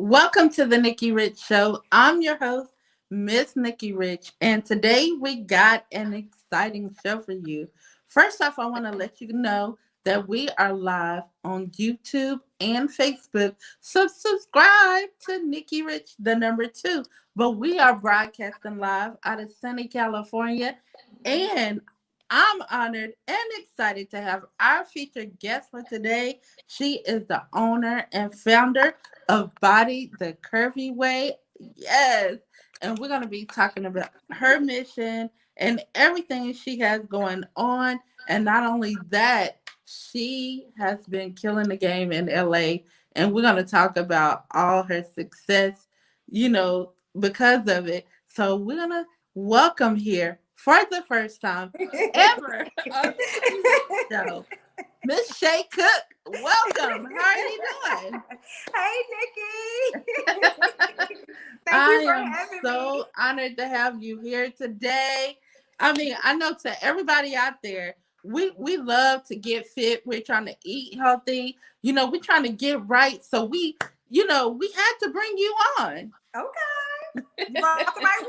Welcome to the Nikki Rich Show. I'm your host, Miss Nikki Rich, and today we got an exciting show for you. First off, I want to let you know that we are live on YouTube and Facebook. So subscribe to Nikki Rich, the number two. But we are broadcasting live out of sunny California, and I'm honored and excited to have our featured guest for today. She is the owner and founder of Body the Kirby Way. Yes. And we're going to be talking about her mission and everything she has going on. And not only that, she has been killing the game in LA. And we're going to talk about all her success, because of it. So we're going to welcome here for the first time ever on the Nikki Rich Show, Miss Shay Cook. Welcome. How are you doing? Hey, Nikki. Thank I you for am having me. so honored to have you here today. I mean, I know to everybody out there, we love to get fit. We're trying to eat healthy. We're trying to get right. So we had to bring you on. Okay. You brought the right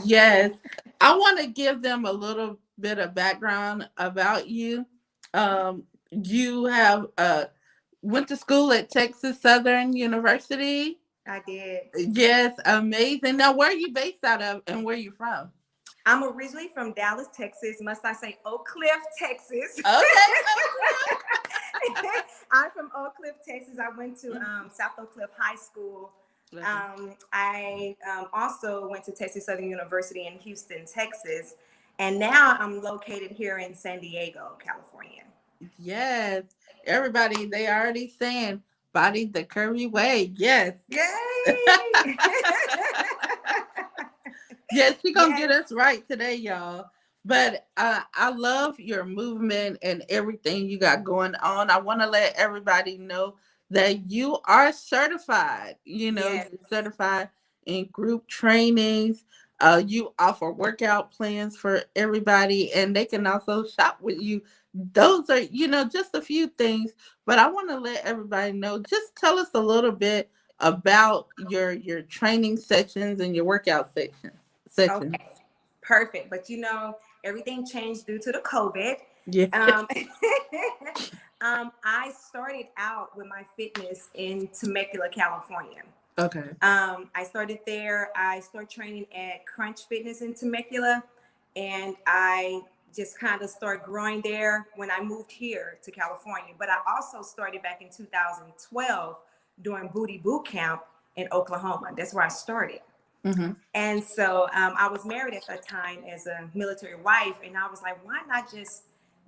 Yes. I want to give them a little bit of background about you. You have went to school at Texas Southern University. one. I did. Yes, amazing. Now, where are you based out of and where are you from? I'm originally from Dallas, Texas. Must I say Oak Cliff, Texas? Okay. I'm from Oak Cliff, Texas. I went to South Oak Cliff High School. I also went to Texas Southern University in Houston, Texas. And now I'm located here in San Diego, California. Yes. Everybody, they already saying Body the Curvy Way. Yes. Yay! Yes, she gonna get Yes. us right today, y'all. But I love your movement and everything you got going on. I want to let everybody know that you are certified. Yes. You're certified in group trainings. You offer workout plans for everybody, and they can also shop with you. Those are, just a few things. But I want to let everybody know. Just tell us a little bit about your training sections and your workout sections. Okay. Perfect. But everything changed due to the COVID. Yeah. Um, I started out with my fitness in Temecula, California. Okay. I started there. I started training at Crunch Fitness in Temecula, and I just kind of started growing there when I moved here to California. But I also started back in 2012 doing Booty Bootcamp in Oklahoma. That's where I started. Mm-hmm. And so I was married at that time as a military wife, and I was like, why not just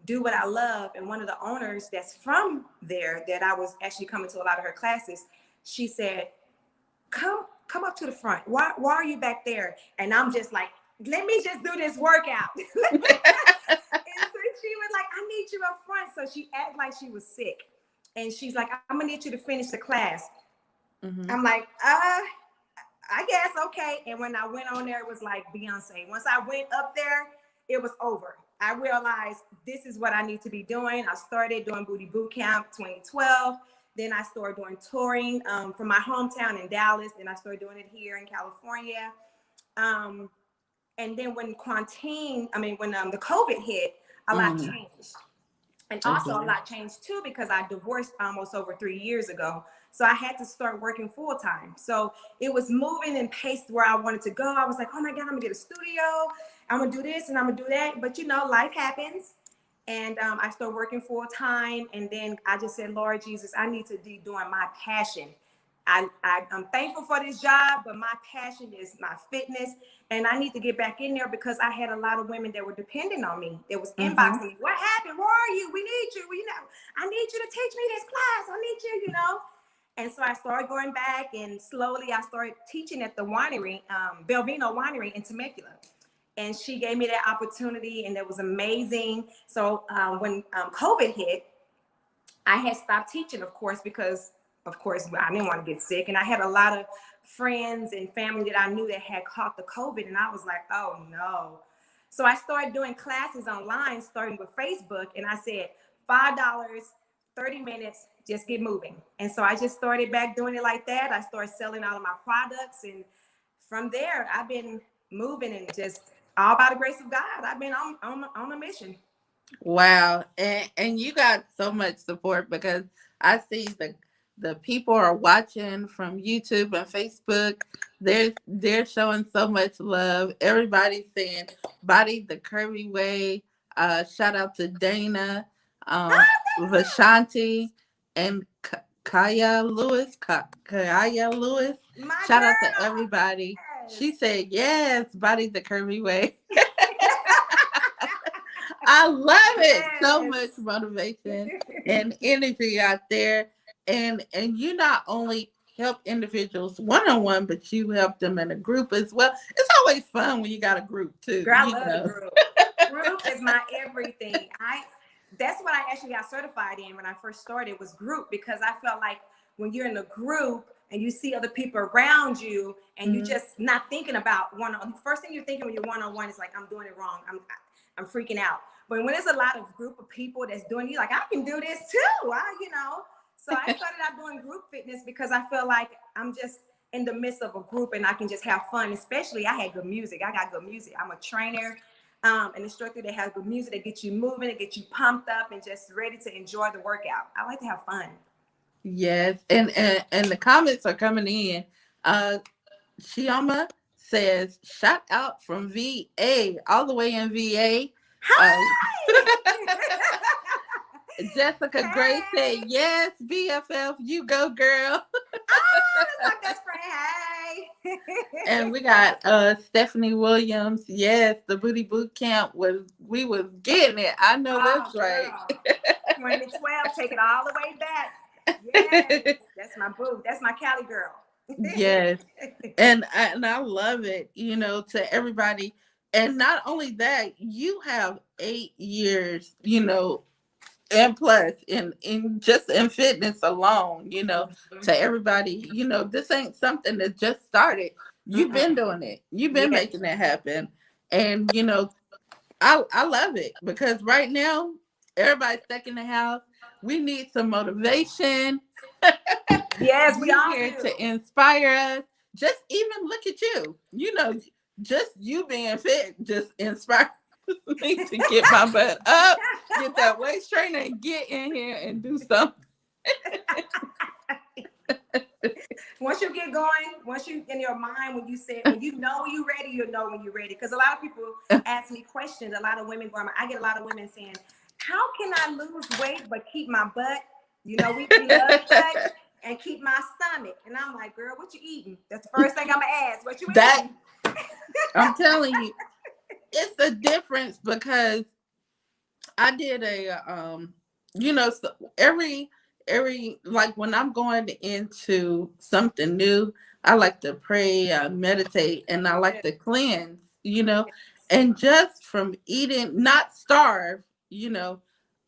do what I love? And one of the owners that's from there, that I was actually coming to a lot of her classes, she said, come up to the front. Why are you back there? And I'm just like, let me just do this workout. And so she was like, I need you up front. So she acted like she was sick. And she's like, I'm gonna need you to finish the class. Mm-hmm. I'm like, I guess, okay. And when I went on there, it was like Beyonce. Once I went up there, it was over. I realized this is what I need to be doing. I started doing Booty Bootcamp 2012. Then I started doing touring from my hometown in Dallas. Then I started doing it here in California. And then when the COVID hit, a lot changed. And also a lot changed too, because I divorced almost over 3 years ago. So I had to start working full time. So it was moving and paced where I wanted to go. I was like, oh my God, I'm gonna get a studio. I'm gonna do this and I'm gonna do that. But life happens. And I started working full time. And then I just said, Lord Jesus, I need to be doing my passion. I'm thankful for this job, but my passion is my fitness. And I need to get back in there because I had a lot of women that were depending on me. That was inboxing me. What happened? Where are you? We need you. I need you to teach me this class. I need you, And so I started going back, and slowly I started teaching at the winery, Belvino Winery in Temecula. And she gave me that opportunity, and it was amazing. So when COVID hit, I had stopped teaching, of course, because I didn't want to get sick. And I had a lot of friends and family that I knew that had caught the COVID. And I was like, oh no. So I started doing classes online, starting with Facebook. And I said, $5 30 minutes, just get moving. And so I just started back doing it like that. I started selling all of my products. And from there, I've been moving and just all by the grace of God. I've been on a mission. Wow. And you got so much support because I see the people are watching from YouTube and Facebook. They're showing so much love. Everybody's saying body the Kirby Way. Shout out to Dana, Vashanti, and Kaya Lewis. Kaya Lewis. My Shout out to girl. everybody. Yes. She said, yes, body the Kirby Way. I love it. So much Yes. motivation and energy out there. And you not only help individuals one on one, but you help them in a group as well. It's always fun when you got a group too. Girl, I You love the know. group. Group is my everything. That's what I actually got certified in when I first started was group, because I felt like when you're in a group and you see other people around you and you just not thinking about one on, first thing you're thinking when you're one on one is like, I'm doing it wrong. I'm freaking out. But when there's a lot of group of people that's doing, you like, I can do this too. So I started out doing group fitness because I feel like I'm just in the midst of a group and I can just have fun. Especially I had good music. I got good music. I'm a trainer, an instructor that has good music that gets you moving, that gets you pumped up and just ready to enjoy the workout. I like to have fun. Yes. And the comments are coming in. Shioma says, shout out from VA, all the way in VA. Hi! Jessica Gray said, Hey! yes, BFF, you go, girl. Oh, that's my best friend. Hey! And we got Stephanie Williams. Yes, the Booty Bootcamp we was getting it. I know Oh, that's right. girl. 2012, take it all the way back. Yes, that's my boo. That's my Cali girl. Yes. And I love it, to everybody. And not only that, you have 8 years, and plus in just in fitness alone, to everybody, this ain't something that just started. You've been doing it. You've been Yes, making it happen. And I love it because right now everybody's stuck in the house. We need some motivation. yes, we You all here do. to inspire us. Just even look at you. Just you being fit just inspires me to get my butt up, get that waist trainer, and get in here and do something. Once you get going, once you in your mind, when you know you're ready, you'll know when you're ready. Because a lot of people ask me questions. A lot of women I get a lot of women saying, how can I lose weight but keep my butt? We love the butt and keep my stomach. And I'm like, girl, what you eating? That's the first thing I'm gonna ask. What you That eating? I'm telling you, it's a difference because I did so every like when I'm going into something new, I like to pray, meditate, and I like to cleanse, and just from eating, not starve,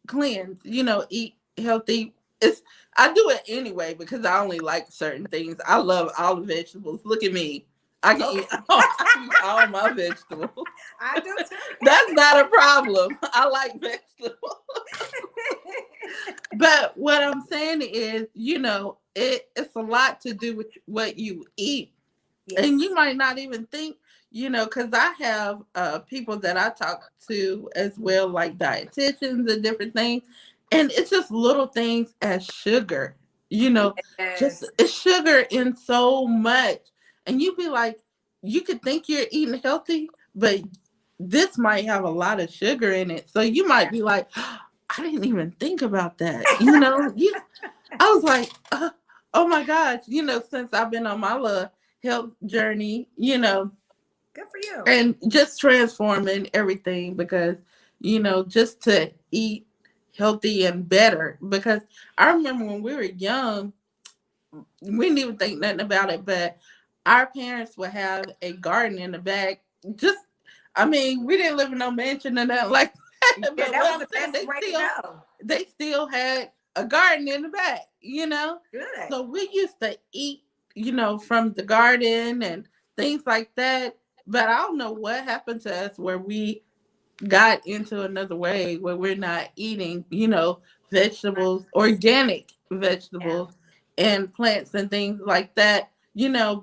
cleanse, eat healthy. It's I do it anyway because I only like certain things. I love all the vegetables. Look at me. I can Okay. eat all my vegetables. I do That's not a problem. I like vegetables. too. But what I'm saying is, it's a lot to do with what you eat. And you Yes. might not even think, because I have people that I talk to as well, like dietitians and different things. And it's just little things as sugar, just Yes. it's sugar in so much. And you be like, you could think you're eating healthy, but this might have a lot of sugar in it. So you might be like, I didn't even think about that. I was like, oh my gosh, since I've been on my little health journey, Good for you. and just transforming everything because, just to eat healthy and better. Because I remember when we were young, we didn't even think nothing about it, but our parents would have a garden in the back. Just, I mean, we didn't live in no mansion or nothing like that, Yeah, but that what was I'm the saying, best way to go. they still had a garden in the back. Good. So we used to eat, from the garden and things like that. But I don't know what happened to us where we got into another way where we're not eating, vegetables, organic vegetables and plants and things like that,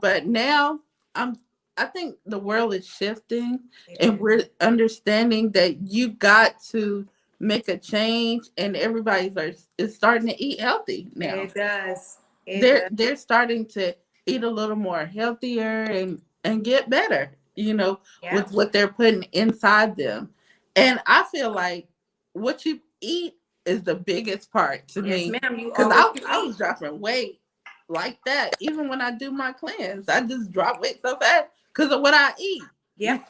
but now I'm I think the world is shifting It and is. we're understanding that you got to make a change and is starting to eat healthy now. It does. It they're does. they're starting to eat a little more healthier and get better, Yeah. with what they're putting inside them. And I feel like what you eat is the biggest part to Yes, me, ma'am. You because are what I, you I was eat. dropping weight like that. Even when I do my cleanse, I just drop weight so fast because of what I eat. Yep.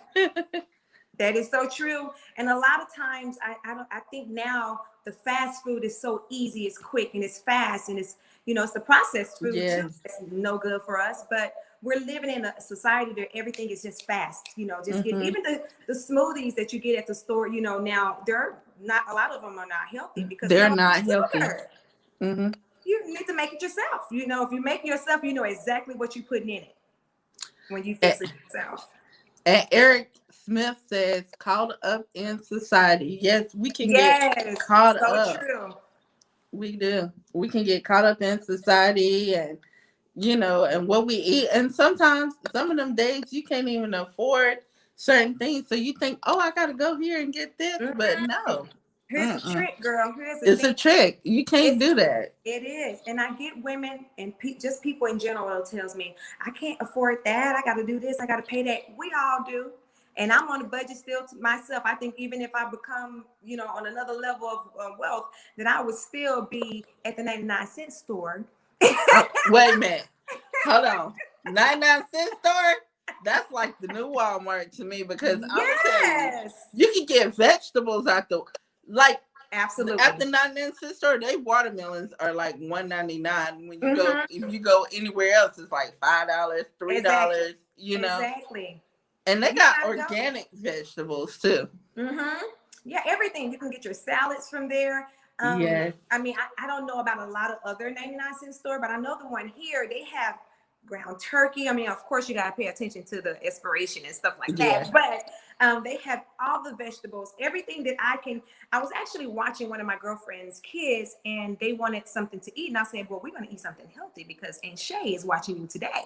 That is so true. And a lot of times I think now the fast food is so easy, it's quick and it's fast and it's the processed food too. Yes. It's no good for us. But we're living in a society where everything is just fast. Just get Hmm. even the smoothies that you get at the store, now they're not a lot of them are not healthy because they They're don't have not healthy. sugar. Hmm. You need to make it yourself. If you make it yourself, you know exactly what you're putting in it when you fix it yourself. And Eric Smith says, caught up in society. Yes, we can get Yes, caught so up. true. We do. We can get caught up in society and what we eat. And sometimes, some of them days, you can't even afford certain things. So you think, oh, I got to go here and get this. But Mhm. no. Here's the Mm-mm. trick, girl. Here's the It's thing. a trick. You can't It's do that. it is, and I get women and just people in general tells me I can't afford that. I got to do this. I got to pay that. We all do, and I'm on a budget still to myself. I think even if I become, on another level of wealth, that I would still be at the 99-cent store. Wait a minute. Hold on. 99-cent store? That's like the new Walmart to me because I'm going to tell you, Yes, you can get vegetables like, at absolutely. the 99-cent store, they watermelons are like 1.99. When you go, Mm-hmm. if you go anywhere else, it's like $5, Exactly. $3. Exactly. And they And you got gotta go. organic vegetables too. Mm-hmm. Yeah, everything. You can get your salads from there. Yes, I mean, I don't know about a lot of other 99-cent store, but I know the one here, they have ground turkey. I mean, of course, you got to pay attention to the expiration and stuff like yeah. that. But they have all the vegetables, everything that I can. I was actually watching one of my girlfriend's kids, and they wanted something to eat. And I said, well, we're going to eat something healthy because Aunt Shay is watching you today.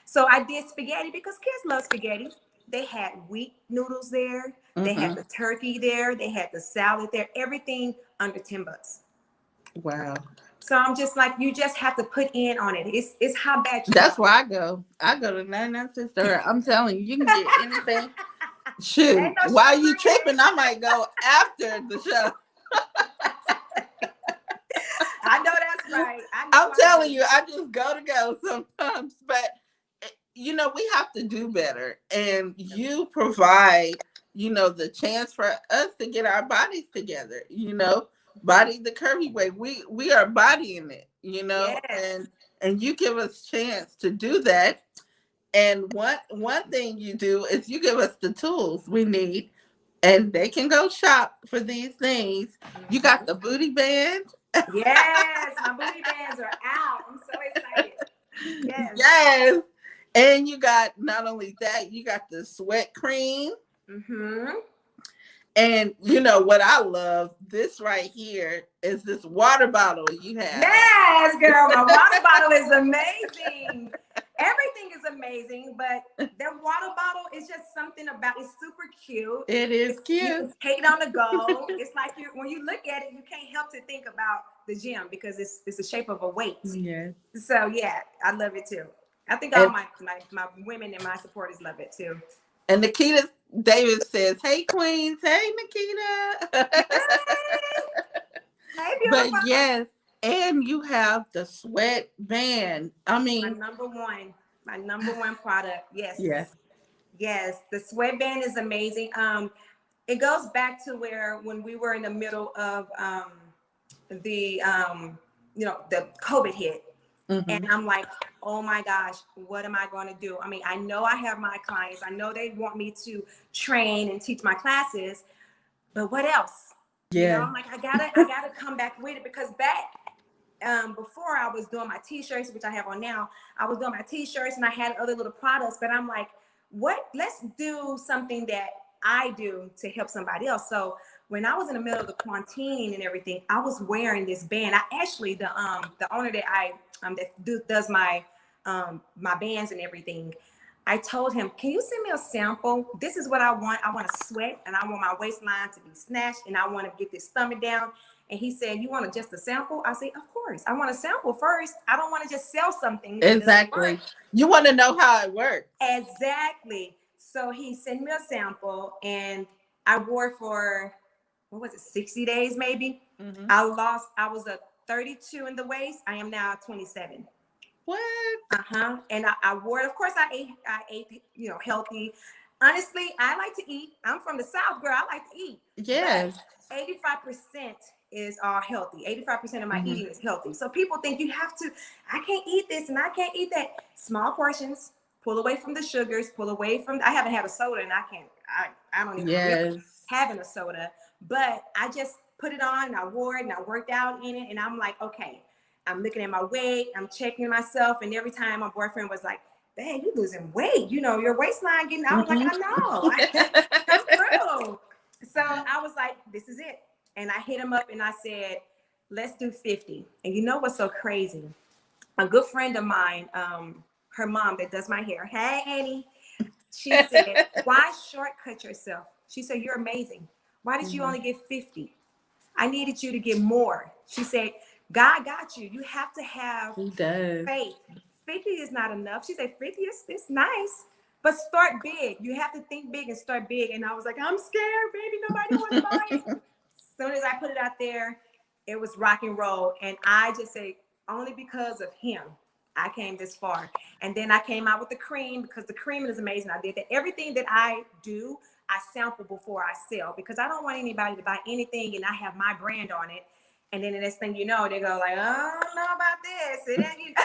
So I did spaghetti because kids love spaghetti. They had wheat noodles there. They had Mm-hmm. the turkey there. They had the salad there. Everything under $10. Wow. So I'm just like, you just have to put in on it. It's how bad you That's want where I go. I go to 99-cent store. I'm telling you, you can get anything. it. Ain't Shoot, no while sugar you in it. tripping, I might go after the show. I know that's right. I know I'm I telling do. you, I just go sometimes. But we have to do better. And you provide, the chance for us to get our bodies together, body the Kirby way. We are bodying it, Yes. and you give us chance to do that. And one thing you do is you give us the tools we need, and they can go shop for these things. You got Mhm. the booty band. Yes, my booty bands are out. I'm so excited. Yes. Yes. And you got not only that, you got the sweat cream. Mm-hmm. And you know what I love? This right here is this water bottle you have. Yes, girl. My water bottle is amazing. Everything is amazing, but that water bottle is just something about it's super cute. It is You cute. can take it on the go. It's like when you look at it, you can't help to think about the gym because it's the shape of a weight. Yes. So yeah, I love it too. I think all And my women and my supporters love it too. and Nikita Davis says, "Hey Queens, hey Nikita." Hey, But beautiful. yes, and you have the sweat band. I My mean, number one, my number one product. yes. Yes. Yes, the sweatband is amazing. It goes back to where when we were in the middle of the the COVID hit, and Mm-hmm. I'm like, oh my gosh, what am I going to do? I mean, I know I have my clients. I know they want me to train and teach my classes, but what else? Yeah. I'm like, I gotta come back with it because back before I was doing my t-shirts, which I have on now, I was doing my t-shirts and I had other little products, but I'm like, what? Let's do something that I do to help somebody else. So when I was in the middle of the quarantine and everything, I was wearing this band. I actually, the owner that does my bands and everything, I told him, can you send me a sample? This is what I want. I want to sweat, and I want my waistline to be snatched, and I want to get this stomach down. And he said, you want just a sample? I said, of course. I want a sample first. I don't want to just sell something that doesn't work. Exactly. You want to know how it works. Exactly. So he sent me a sample, and I wore it for, what was it, 60 days maybe? Mm-hmm. I was a 32 in the waist. I am now 27. What? And I wore it. Of course, I ate, healthy. Honestly, I like to eat. I'm from the South, girl. I like to eat. Yes. But 85% is all healthy. 85% of my eating is healthy. So people think you have to, I can't eat this and I can't eat that. Small portions, pull away from the sugars, I haven't had a soda and I don't even remember having a soda, but I just put it on and I wore it and I worked out in it. And I'm like, okay, I'm looking at my weight, I'm checking myself. And every time my boyfriend was like, "Dang, you losing weight, your waistline getting," I was like, I know, that's true. So I was like, this is it. And I hit him up and I said, let's do 50. And you know what's so crazy? A good friend of mine, her mom that does my hair, hey, Annie, she said, why shortcut yourself? She said, you're amazing. Why did you only get 50? I needed you to get more. She said, God got you. You have to have faith. 50 is not enough. She said, 50 is nice, but start big. You have to think big and start big. And I was like, I'm scared, baby. Nobody wants to buy it. As soon as I put it out there, it was rock and roll. And I just say, only because of him, I came this far. And then I came out with the cream because the cream is amazing. I did that. Everything that I do, I sample before I sell because I don't want anybody to buy anything and I have my brand on it. And then the next thing you know, they go like, I don't know about this. It ain't.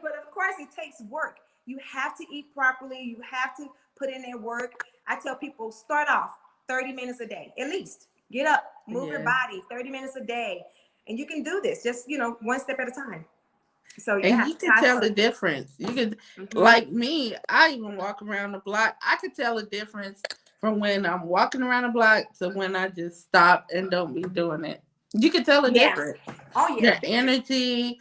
But of course, it takes work. You have to eat properly. You have to put in that work. I tell people, start off 30 minutes a day, at least. Get up, move your body 30 minutes a day. And you can do this just, one step at a time. So and you can tell the difference. You could, like me, I even walk around the block. I could tell the difference from when I'm walking around the block to when I just stop and don't be doing it. You can tell the difference. Oh yeah. Your energy,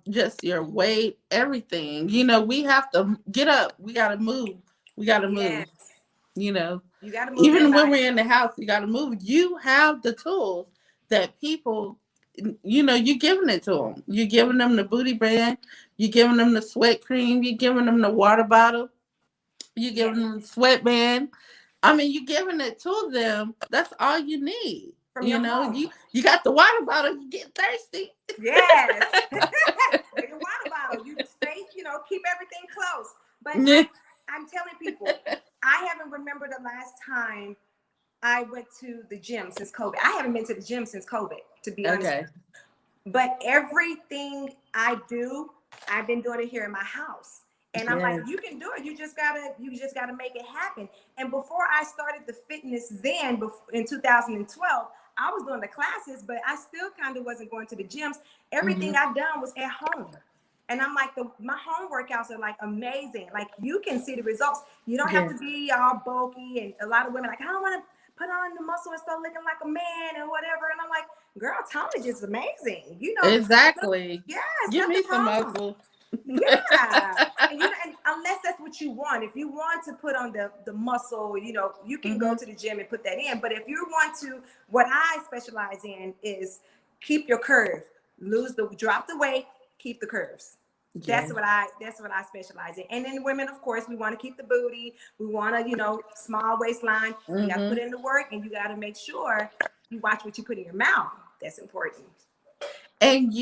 just your weight, everything. We have to get up. We gotta move. We gotta move. You gotta move. Even when we're in the house, you gotta move. You have the tools that people, you're giving it to them. You're giving them the booty band. You're giving them the sweat cream. You're giving them the water bottle. You're giving them the sweatband. I mean, you're giving it to them. That's all you need. From your home. You got the water bottle. You get thirsty. Yes. Your water bottle. You stay, keep everything close. But I'm telling people, I haven't remembered the last time I went to the gym since COVID. I haven't been to the gym since COVID, to be honest. But everything I do, I've been doing it here in my house. And I'm like, you can do it. You just gotta make it happen. And before I started the fitness in 2012, I was doing the classes, but I still kind of wasn't going to the gyms. Everything I've done was at home. And I'm like, my home workouts are like amazing. Like you can see the results. You don't have to be all bulky. And a lot of women like, I don't want to put on the muscle and start looking like a man and whatever. And I'm like, girl, tonnage is amazing. Exactly. Yes. Give me some muscle. Yeah. And unless that's what you want. If you want to put on the muscle, you can go to the gym and put that in. But if you want to, what I specialize in is keep your curve, drop the weight, keep the curves. That's what I specialize in. And then women, of course, we want to keep the booty. We want to, small waistline. You got to put in the work and you got to make sure you watch what you put in your mouth. That's important. And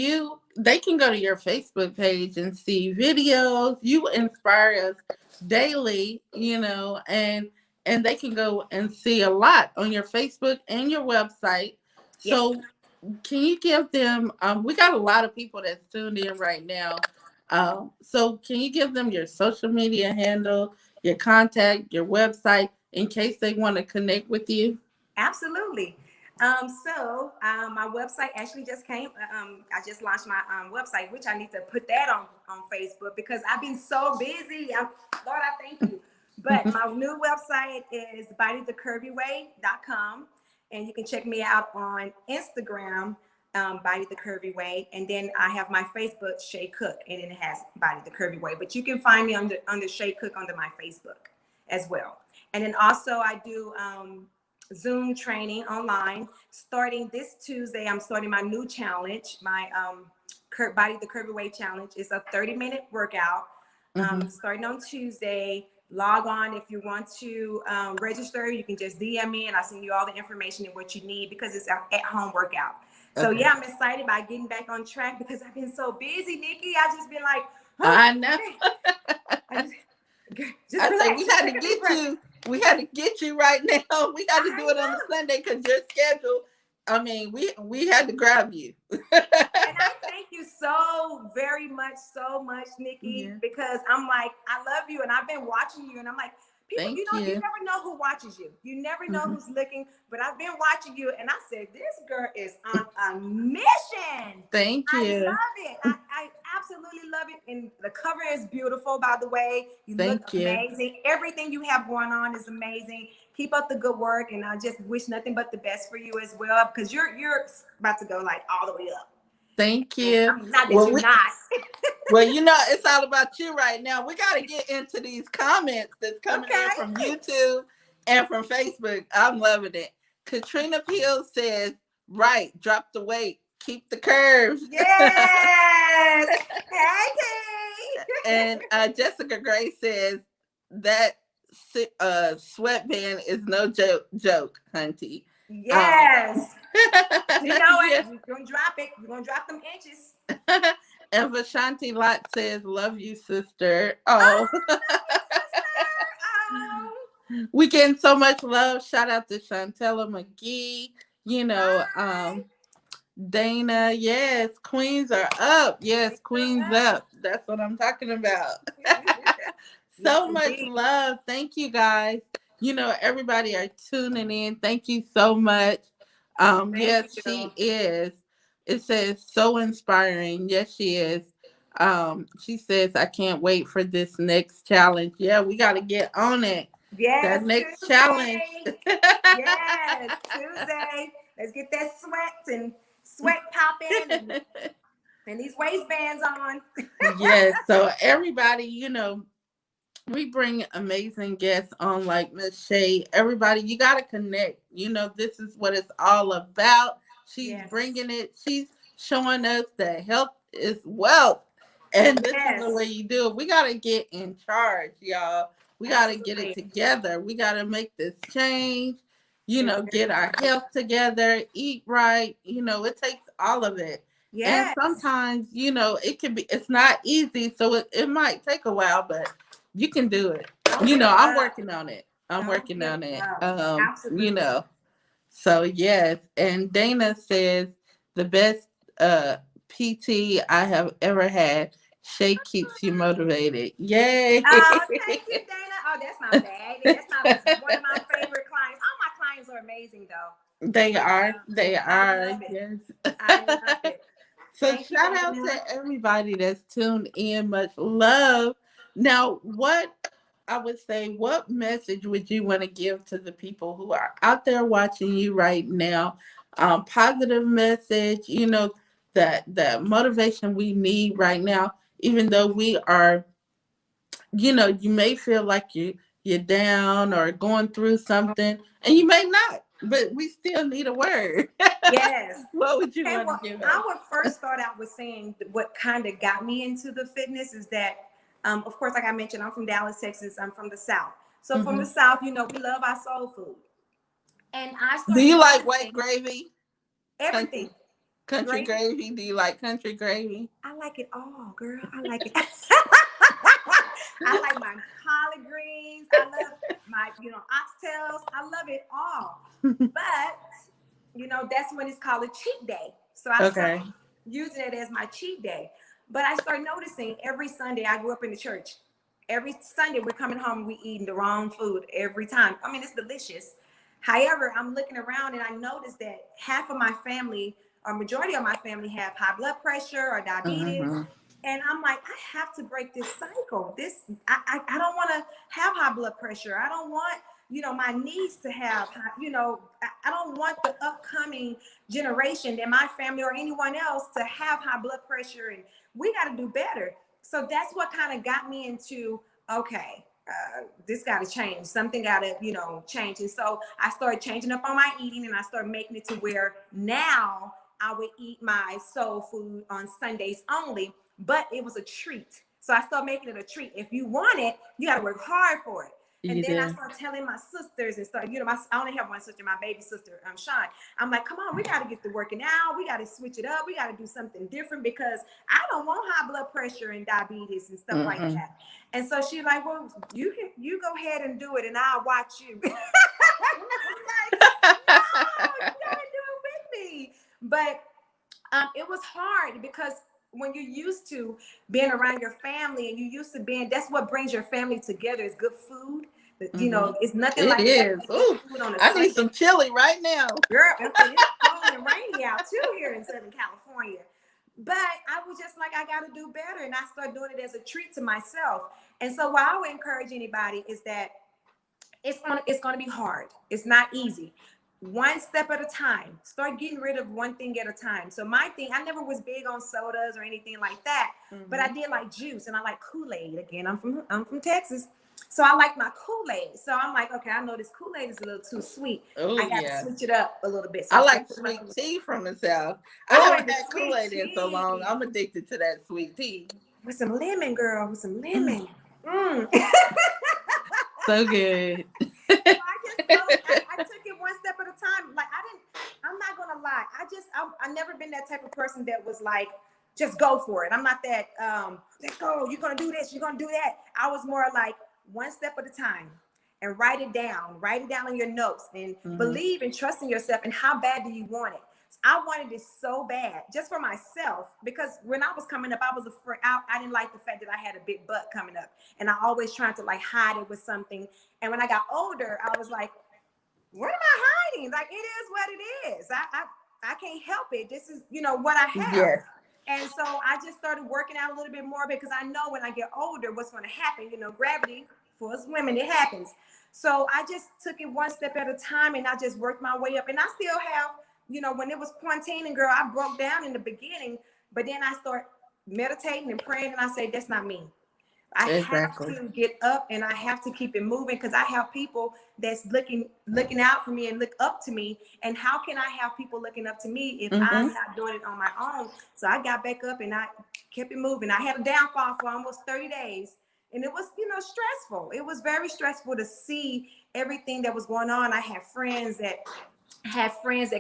they can go to your Facebook page and see videos. You inspire us daily, and they can go and see a lot on your Facebook and your website. So can you give them, we got a lot of people that's tuned in right now. So can you give them your social media handle, your contact, your website, in case they want to connect with you? Absolutely. My website actually just came. I just launched my website, which I need to put that on Facebook because I've been so busy. Lord, I thank you. But my new website is bodythecurvyway.com. And you can check me out on Instagram, Body the Curvy Way. And then I have my Facebook, Shay Cook, and then it has Body the Curvy Way. But you can find me under Shay Cook under my Facebook as well. And then also I do Zoom training online. Starting this Tuesday, I'm starting my new challenge, my Body the Curvy Way challenge. It's a 30-minute workout. Starting on Tuesday. Log on if you want to register. You can just DM me and I'll send you all the information and what you need because it's an at-home workout. So yeah, I'm excited about getting back on track because I've been so busy, Nikki. I've just been like, oh, I know. just I said we had to get you. We had to get you right now. We had to do it on a Sunday because your schedule. I mean, we had to grab you. And I thank you so much, Nikki, because I'm like, I love you and I've been watching you and I'm like, people, you never know who watches you. You never know who's looking, but I've been watching you and I said, this girl is on a mission. Thank you. I love it. I absolutely love it. And the cover is beautiful, by the way. You look amazing. Everything you have going on is amazing. Keep up the good work. And I just wish nothing but the best for you as well, because you're about to go like all the way up. Thank you. I mean, not that you're not. Well, it's all about you right now. We got to get into these comments that's coming in from YouTube and from Facebook. I'm loving it. Katrina Peel says, right, drop the weight, keep the curves. Yes. Hey, and Jessica Gray says, that sweatband is no joke, hunty. Yes. You know it. You're going to drop it. You're going to drop them inches. And Vashanti Lot says, love you, sister. Oh. We getting so much love. Shout out to Shantella McGee. Dana. Yes, queens are up. Yes, queens up. That's what I'm talking about. So much love. Thank you, guys. Everybody are tuning in. Thank you so much. Yes, she is. It says so inspiring. Yes, she is. She says, I can't wait for this next challenge. Yeah, we got to get on it. Yes, that next Tuesday. Challenge. Yes, Tuesday. Let's get that sweat popping and these waistbands on. Yes. So everybody, we bring amazing guests on like Miss Shay. Everybody, you got to connect. This is what it's all about. She's bringing it. She's showing us that health is wealth. And this is the way you do it. We got to get in charge, y'all. We got to get it together. We got to make this change, get our health together, eat right. It takes all of it. Yes. And sometimes, it's not easy. So it might take a while, but you can do it. I'm working on it. Absolutely. So yes. And Dana says the best PT I have ever had. Shay keeps you motivated. Yay. Oh, thank you, Dana. Oh, that's my bag. That's one of my favorite clients. All my clients are amazing, though. They are. Yes. I love it. So shout out to everybody that's tuned in. Much love. Now, what message would you want to give to the people who are out there watching you right now? Positive message, that motivation we need right now, even though we are, you may feel like you're down or going through something, and you may not, but we still need a word. Yes. What would you want to give us? I would first start out with saying what kind of got me into the fitness is that, of course, like I mentioned, I'm from Dallas, Texas. I'm from the South. So from the South, we love our soul food. And I started. Do you like white gravy? Everything. Country gravy? Do you like country gravy? I like it all, girl. I like it. I like my collard greens. I love my, oxtails. I love it all. But, that's when it's called a cheat day. So I started using it as my cheat day. But I started noticing every Sunday, I grew up in the church. Every Sunday, we're coming home and we eating the wrong food every time. I mean, it's delicious. However, I'm looking around and I noticed that half of my family, or majority of my family, have high blood pressure or diabetes. And I'm like, I have to break this cycle. I don't want to have high blood pressure. I don't want, my niece to have, I don't want the upcoming generation and my family or anyone else to have high blood pressure. And we got to do better. So that's what kind of got me into, okay, this got to change. Something got to, change. And so I started changing up on my eating, and I started making it to where now I would eat my soul food on Sundays only, but it was a treat. So I started making it a treat. If you want it, you got to work hard for it. And then I started telling my sisters and started, I only have one sister, my baby sister, Sean. I'm like, come on, we got to get to working out. We got to switch it up. We got to do something different because I don't want high blood pressure and diabetes and stuff like that. And so she's like, well, you go ahead and do it and I'll watch you. I'm like, no, you got to do it with me. But it was hard because when you're used to being around your family and you used to being, that's what brings your family together is good food. It's nothing like it is. Ooh, I need some chili right now. Girl, it's cold and rainy out too here in Southern California. But I was just like, I got to do better. And I started doing it as a treat to myself. And so what I would encourage anybody is that it's going to be hard. It's not easy. One step at a time. Start getting rid of one thing at a time. So my thing, I never was big on sodas or anything like that, but I did like juice and I like Kool-Aid. Again, I'm from Texas, so I like my Kool-Aid. So I'm like, okay, I know this Kool-Aid is a little too sweet. Ooh, I got to switch it up a little bit. So I like sweet tea from the South. I haven't had Kool-Aid in so long. I'm addicted to that sweet tea with some lemon, girl. With some lemon. So good. So I took it one step at a time. Like I'm not gonna lie. I never been that type of person that was like, just go for it. I'm not that, let's go, you're gonna do this, you're gonna do that. I was more like one step at a time and write it down on your notes and believe and trust in yourself. And how bad do you want it? I wanted it so bad just for myself, because when I was coming up, I was afraid. I didn't like the fact that I had a big butt coming up, and I always tried to like hide it with something. And when I got older, I was like, what am I hiding? Like, it is what it is. I can't help it. This is, what I have. Yes. And so I just started working out a little bit more because I know when I get older, what's going to happen. Gravity for us women, it happens. So I just took it one step at a time, and I just worked my way up. And I still have, when it was quarantining, girl, I broke down in the beginning, but then I start meditating and praying, and I say, that's not me. I have to get up and I have to keep it moving, because I have people that's looking out for me and look up to me. And how can I have people looking up to me if I'm not doing it on my own? So I got back up and I kept it moving. I had a downfall for almost 30 days. And it was, stressful. It was very stressful to see everything that was going on. I had friends that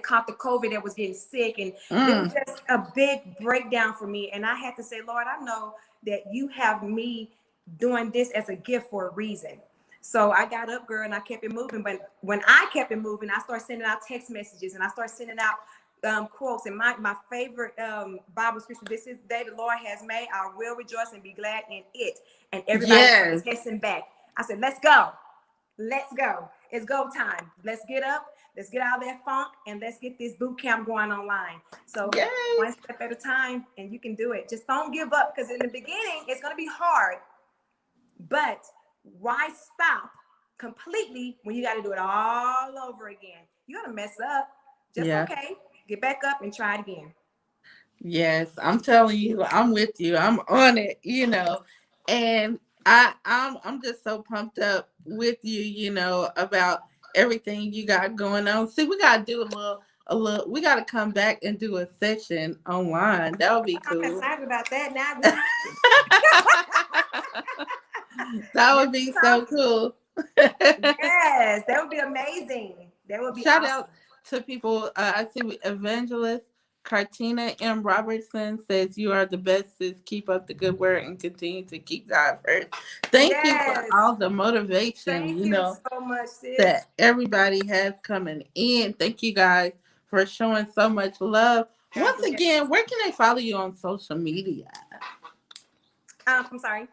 caught the COVID that was getting sick. And it was just a big breakdown for me. And I had to say, Lord, I know that you have me doing this as a gift for a reason. So I got up, girl, and I kept it moving. But when I kept it moving, I started sending out text messages and I started sending out quotes. And my favorite Bible scripture, this is the day the Lord has made. I will rejoice and be glad in it. And everybody was texting back. I said, let's go. It's go time. Let's get up. Let's get out of that funk and let's get this boot camp going online. So one step at a time, and you can do it. Just don't give up, because in the beginning, it's going to be hard. But why stop completely when you got to do it all over again? You're going to mess up. Just okay. Get back up and try it again. Yes, I'm telling you, I'm with you. I'm on it, and I'm just so pumped up with you, about everything you got going on. See, we gotta do a little. We gotta come back and do a session online. That would be cool. I'm excited about that now. That would be so cool. Yes, that would be amazing. That would be shout awesome. Out to people. I see Evangelist Cartina M. Robertson says, you are the best, sis. Keep up the good work and continue to keep God first. Thank you for all the motivation, Thank you so much, sis, that everybody has coming in. Thank you guys for showing so much love. Once again, where can they follow you on social media? I'm sorry.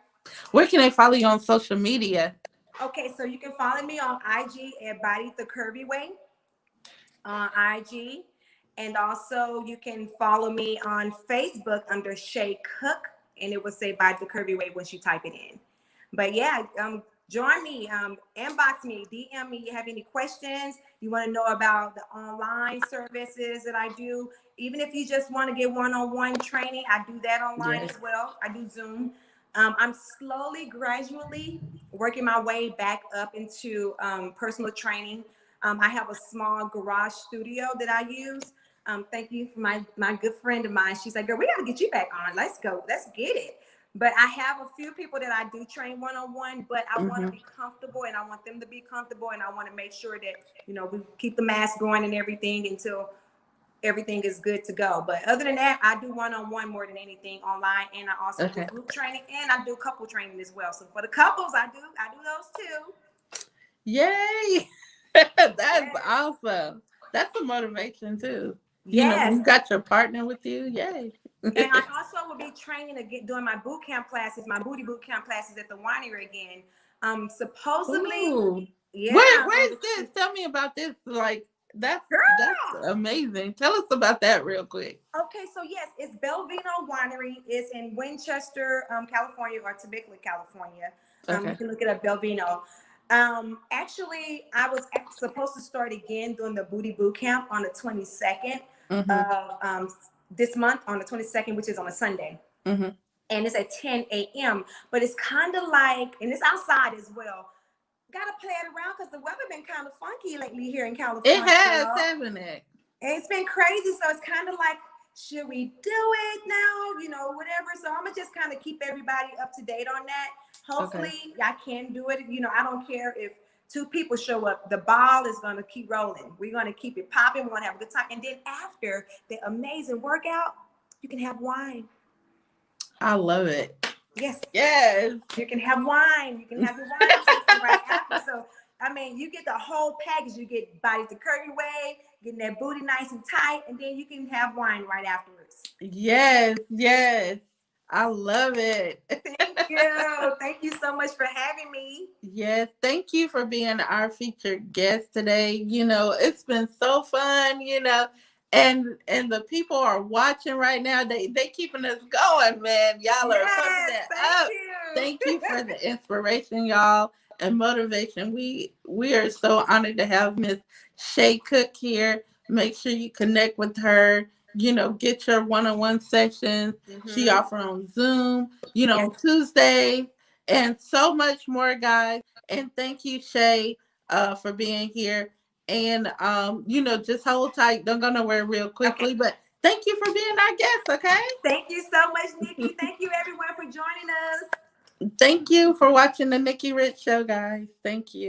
Where can they follow you on social media? Okay, so you can follow me on IG at Body the Kirby Way on IG. And also you can follow me on Facebook under Shay Cook, and it will say by the Kirby Way once you type it in. But yeah, join me, inbox me, DM me. You have any questions? You want to know about the online services that I do? Even if you just want to get one-on-one training, I do that online as well. I do Zoom. I'm slowly, gradually working my way back up into personal training. I have a small garage studio that I use. Thank you for my good friend of mine. She's like, girl, we got to get you back on. Let's go. Let's get it. But I have a few people that I do train one-on-one, but I want to be comfortable and I want them to be comfortable. And I want to make sure that, you know, we keep the mask going and everything until everything is good to go. But other than that, I do one-on-one more than anything online. And I also do group training and I do couple training as well. So for the couples, I do those too. Yay. That's awesome. That's a motivation too. You know, you got your partner with you. Yay. And I also will be training again, doing my boot camp classes, my booty boot camp classes at the winery again. Supposedly, Ooh. yeah. Where's this? Tell me about this. Like that's amazing. Tell us about that real quick. Okay, so yes, it's Belvino Winery. It's in Winchester, California, or Temecula, California. You can look it up, Belvino. Actually, I was supposed to start again doing the booty boot camp on the 22nd of this month, on the 22nd, which is on a Sunday. And it's at 10 a.m. But it's kind of like, and it's outside as well. Gotta play it around because the weather been kind of funky lately here in California. It has, hasn't it? And it's been crazy. So it's kind of like, should we do it now? You know, whatever. So I'm gonna just kind of keep everybody up to date on that. Hopefully I can do it. You know, I don't care if 2 people show up. The ball is gonna keep rolling. We're gonna keep it popping. We're gonna have a good time. And then after the amazing workout, you can have wine. I love it. Yes. Yes. You can have wine. You can have your wine tasting right after. So, I mean, you get the whole package. You get body the Kirby Way, getting that booty nice and tight, and then you can have wine right afterwards. Yes, yes. I love it. Thank you. Thank you so much for having me. Yes, thank you for being our featured guest today. You know, it's been so fun, you know. And the people are watching right now. They keeping us going, man. Y'all are pumping it up. Thank you for the inspiration, y'all, and motivation. We are so honored to have Miss Shay Cook here. Make sure you connect with her. You know, get your one-on-one sessions. She offers on Zoom, you know, on Tuesdays, and so much more, guys. And thank you, Shay, for being here. And, you know, just hold tight. Don't go nowhere real quickly. But thank you for being our guest, okay? Thank you so much, Nikki. Thank you, everyone, for joining us. Thank you for watching the Nikki Rich Show, guys. Thank you.